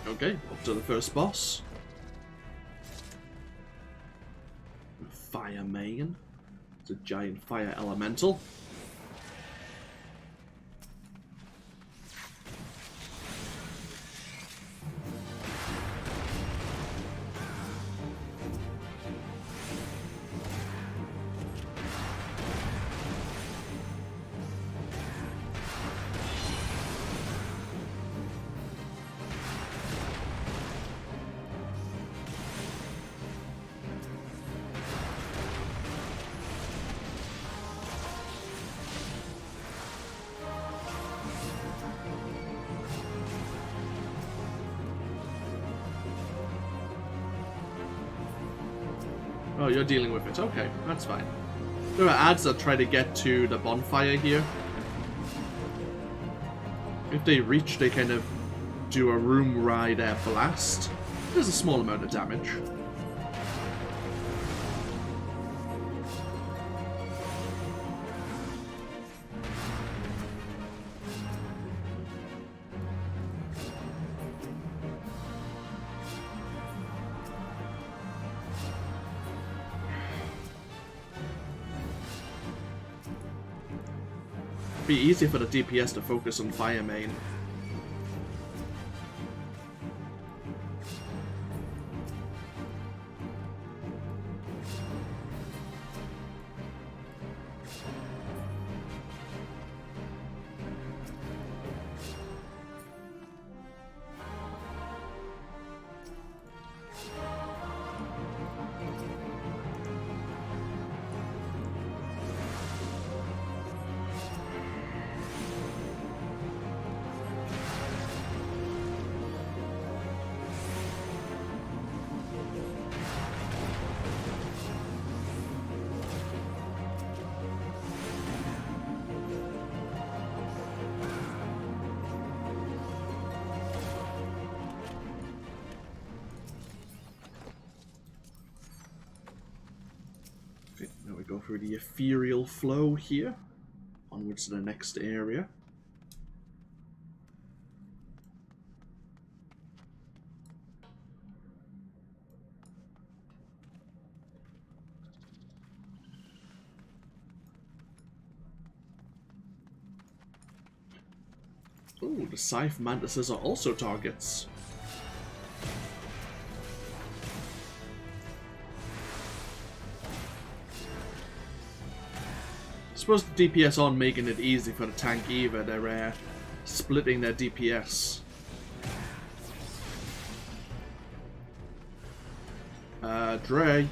Okay, up to the first boss. Fire main. It's a giant fire elemental. Oh, you're dealing with it. Okay, that's fine. There are ads that try to get to the bonfire here. If they reach, they kind of do a room ride blast. There's a small amount of damage. Be easy for the DPS to focus on fire main. Go through the ethereal flow here, onwards to the next area. Ooh, the scythe mantises are also targets. I suppose the DPS aren't making it easy for the tank either. They're splitting their DPS. Dre.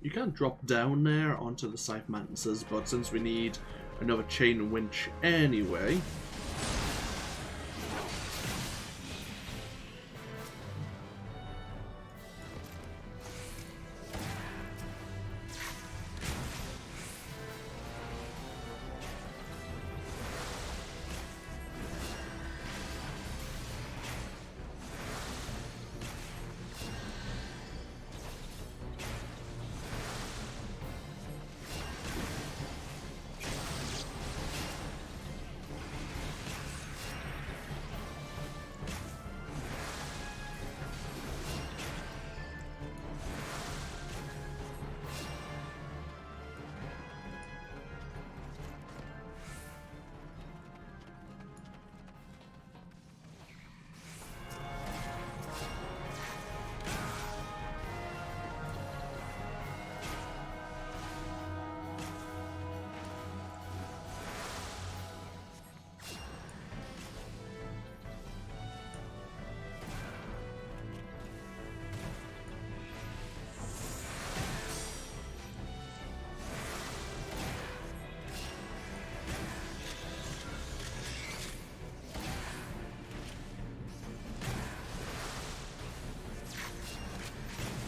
You can't drop down there onto the Scythe Mantises, but since we need another chain winch anyway...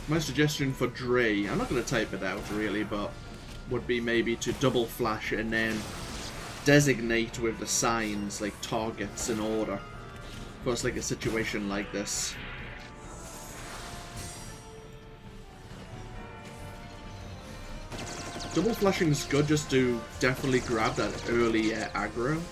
My suggestion for Dre, I'm not going to type it out really, but would be maybe to double flash and then designate with the signs like targets in order for like a situation like this. Double flashing is good just to definitely grab that early aggro.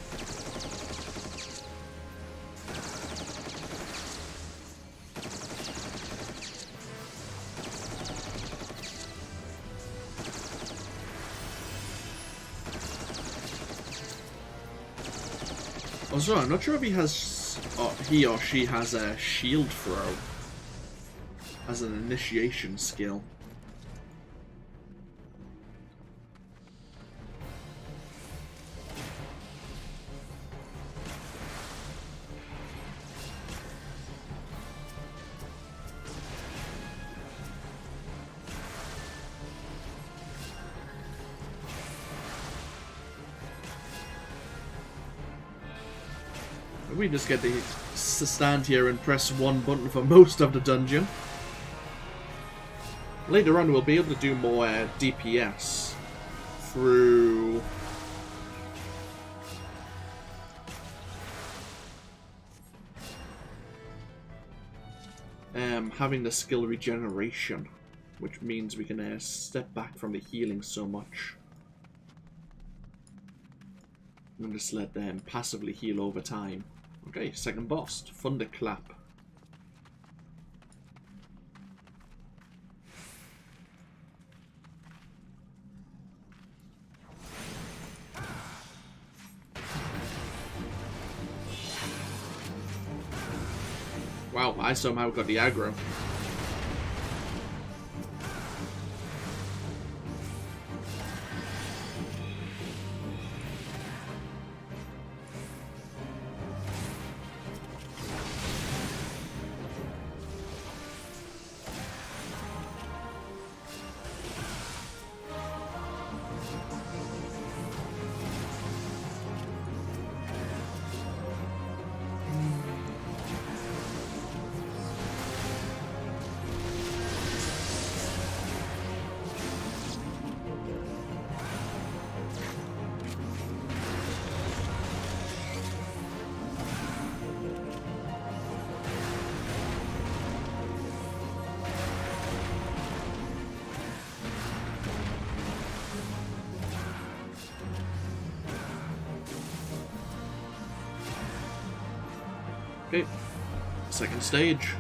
Also, I'm not sure if he or she has a shield throw as an initiation skill. We just get to stand here and press one button for most of the dungeon. Later on we'll be able to do more DPS through having the skill regeneration, which means we can step back from the healing so much and just let them passively heal over time. Okay, second boss, Thunderclap. Wow, I somehow got the aggro. Okay, second stage.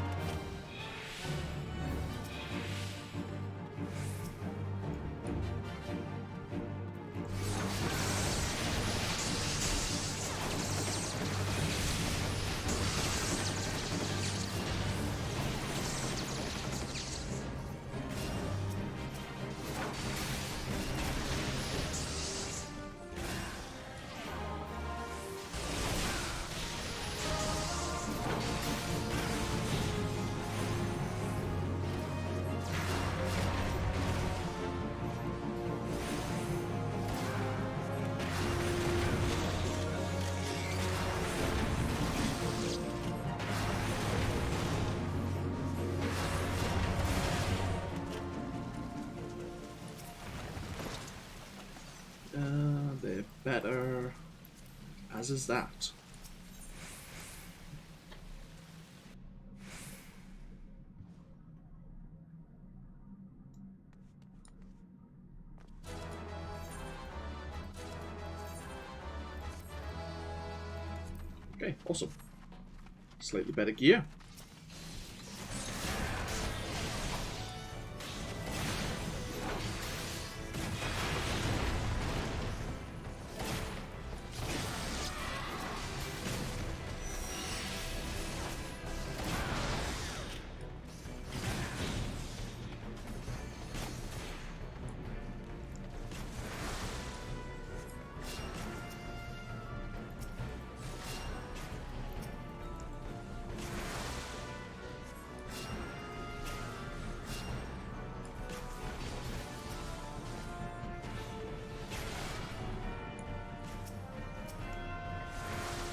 better. As is that. Okay, awesome. Slightly better gear.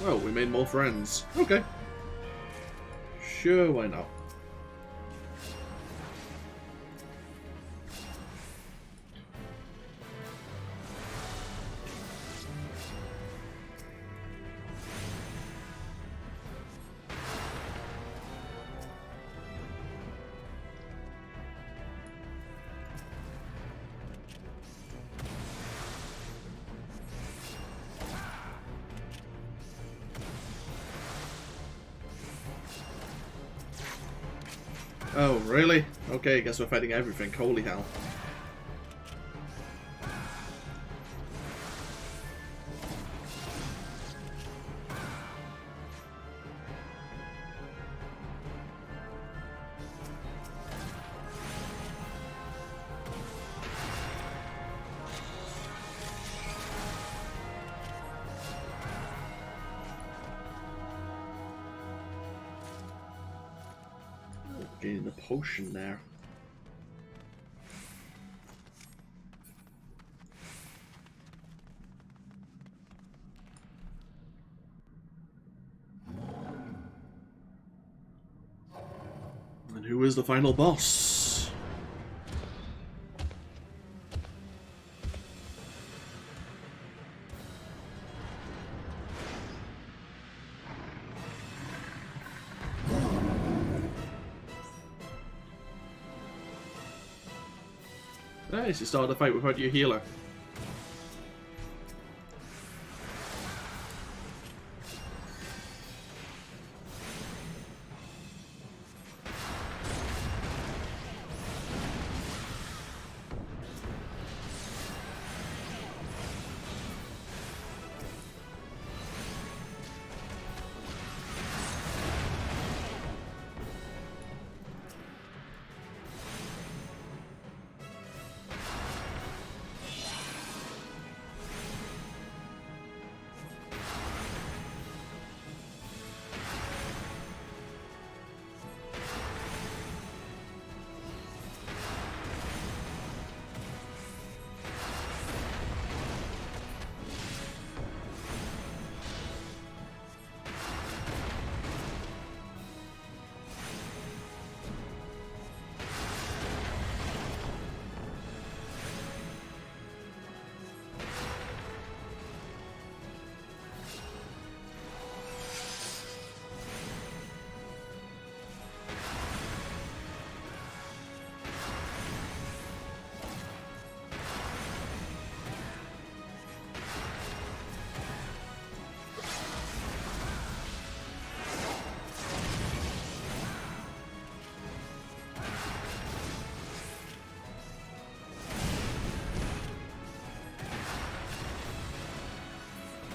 Well, we made more friends. Okay. Sure, why not? Oh, really? Okay, I guess we're fighting everything. Holy hell. Getting the potion there. And who is the final boss? Nice, you started the fight without your healer.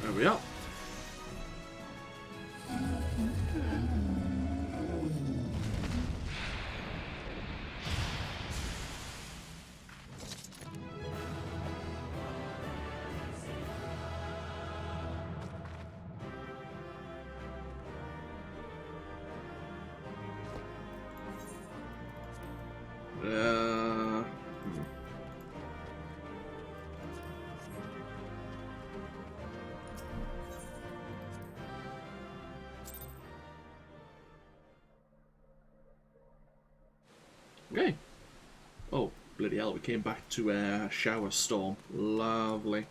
There we are. Okay. Oh, bloody hell, we came back to Shower Storm. Lovely.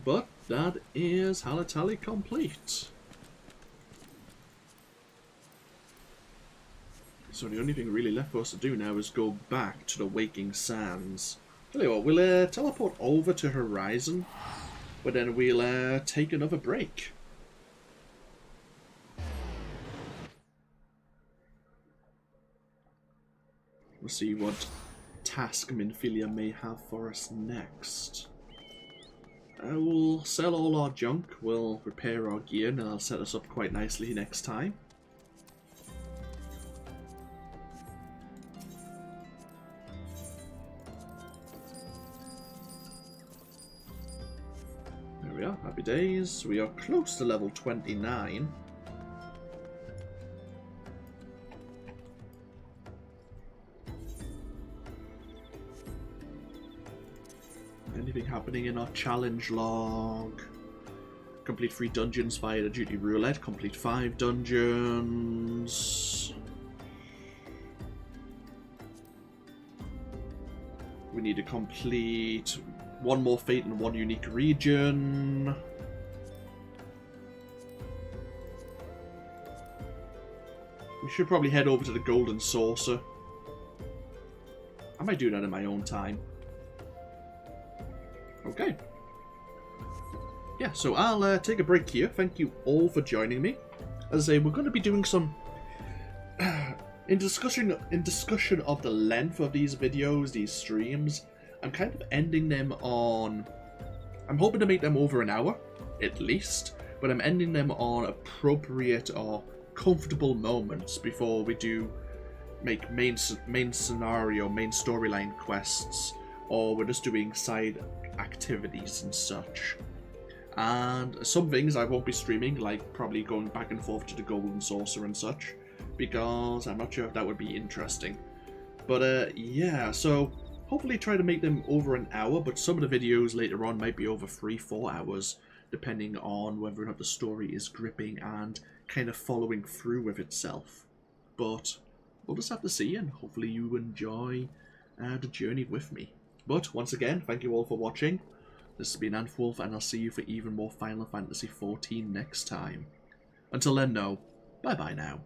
But that is Halatali complete. So the only thing really left for us to do now is go back to the Waking Sands. Tell you what, we'll teleport over to Horizon, but then we'll take another break. We'll see what task Minfilia may have for us next. We'll sell all our junk, we'll repair our gear, and that'll set us up quite nicely next time. There we are, happy days. We are close to level 29. Anything happening in our challenge log? Complete 3 dungeons via the duty roulette. Complete 5 dungeons. We need to complete 1 more fate in 1 unique region. We should probably head over to the Golden Saucer. I might do that in my own time. Okay. Yeah, so I'll take a break here. Thank you all for joining me. As I say, we're going to be doing some in discussion of the length of these videos, these streams. I'm kind of ending them on. I'm hoping to make them over an hour, at least, but I'm ending them on appropriate or comfortable moments before we do make main scenario, main storyline quests, or we're just doing side activities and such. And some things I won't be streaming, like probably going back and forth to the Golden Saucer and such, because I'm not sure if that would be interesting. But yeah, so hopefully try to make them over an hour, but some of the videos later on might be over 3-4 hours, depending on whether or not the story is gripping and kind of following through with itself. But we'll just have to see, and hopefully you enjoy the journey with me. But once again, thank you all for watching. This has been AnthWolf, and I'll see you for even more Final Fantasy XIV next time. Until then, no, bye bye now.